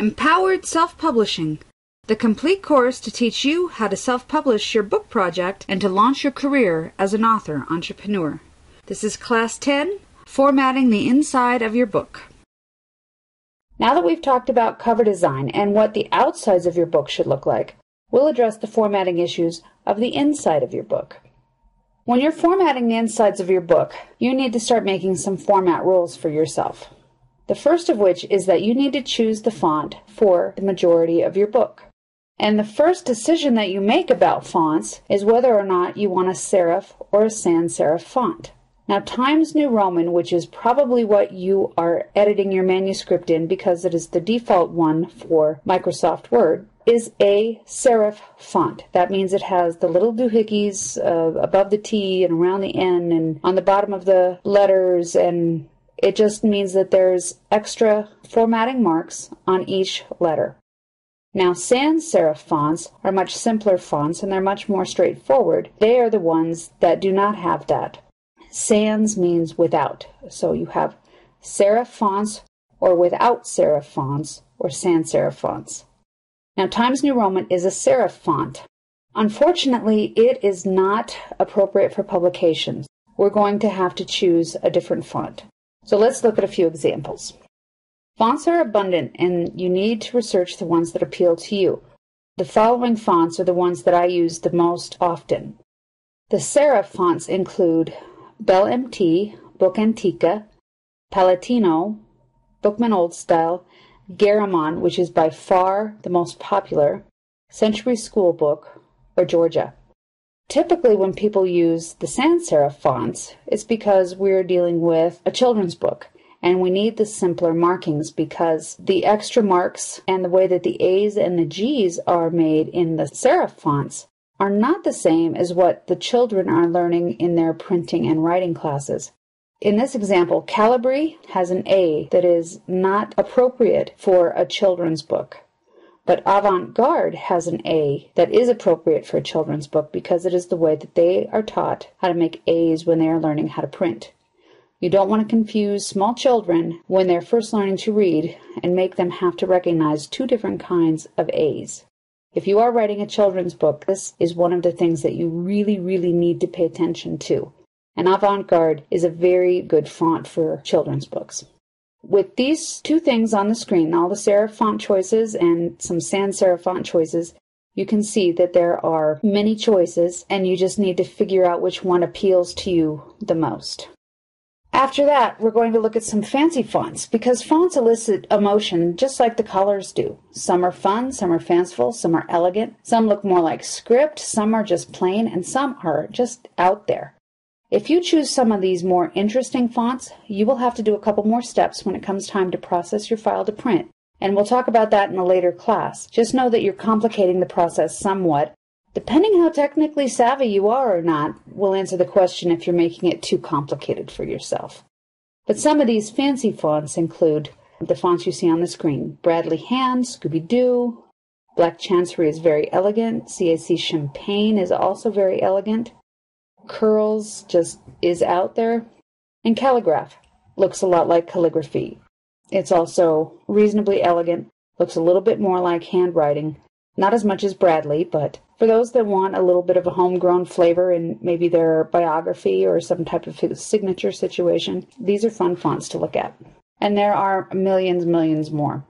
Empowered Self-Publishing, the complete course to teach you how to self-publish your book project and to launch your career as an author entrepreneur. This is Class 10, Formatting the Inside of Your Book. Now that we've talked about cover design and what the outsides of your book should look like, we'll address the formatting issues of the inside of your book. When you're formatting the insides of your book, you need to start making some format rules for yourself. The first of which is that you need to choose the font for the majority of your book. And the first decision that you make about fonts is whether or not you want a serif or a sans serif font. Now, Times New Roman, which is probably what you are editing your manuscript in because it is the default one for Microsoft Word, is a serif font. That means it has the little doohickeys above the T and around the N and on the bottom of the letters, and it just means that there's extra formatting marks on each letter. Now, sans serif fonts are much simpler fonts and they're much more straightforward. They are the ones that do not have that. Sans means without. So you have serif fonts or without serif fonts or sans serif fonts. Now, Times New Roman is a serif font. Unfortunately, it is not appropriate for publications. We're going to have to choose a different font. So let's look at a few examples. Fonts are abundant and you need to research the ones that appeal to you. The following fonts are the ones that I use the most often. The serif fonts include Bell MT, Book Antica, Palatino, Bookman Old Style, Garamond, which is by far the most popular, Century School Book, or Georgia. Typically, when people use the sans serif fonts, it's because we're dealing with a children's book, and we need the simpler markings because the extra marks and the way that the A's and the G's are made in the serif fonts are not the same as what the children are learning in their printing and writing classes. In this example, Calibri has an A that is not appropriate for a children's book. But Avant-Garde has an A that is appropriate for a children's book because it is the way that they are taught how to make A's when they are learning how to print. You don't want to confuse small children when they're first learning to read and make them have to recognize two different kinds of A's. If you are writing a children's book, this is one of the things that you really need to pay attention to. And Avant-Garde is a very good font for children's books. With these two things on the screen, all the serif font choices and some sans serif font choices, you can see that there are many choices and you just need to figure out which one appeals to you the most. After that, we're going to look at some fancy fonts because fonts elicit emotion just like the colors do. Some are fun, some are fanciful, some are elegant, some look more like script, some are just plain, and some are just out there. If you choose some of these more interesting fonts, you will have to do a couple more steps when it comes time to process your file to print, and we'll talk about that in a later class. Just know that you're complicating the process somewhat. Depending how technically savvy you are or not, will answer the question if you're making it too complicated for yourself. But some of these fancy fonts include the fonts you see on the screen. Bradley Hand, Scooby-Doo, Black Chancery is very elegant, CAC Champagne is also very elegant. Curls just is out there, and Calligraph looks a lot like calligraphy. It's also reasonably elegant, looks a little bit more like handwriting, not as much as Bradley, but for those that want a little bit of a homegrown flavor in maybe their biography or some type of signature situation, these are fun fonts to look at. And there are millions more.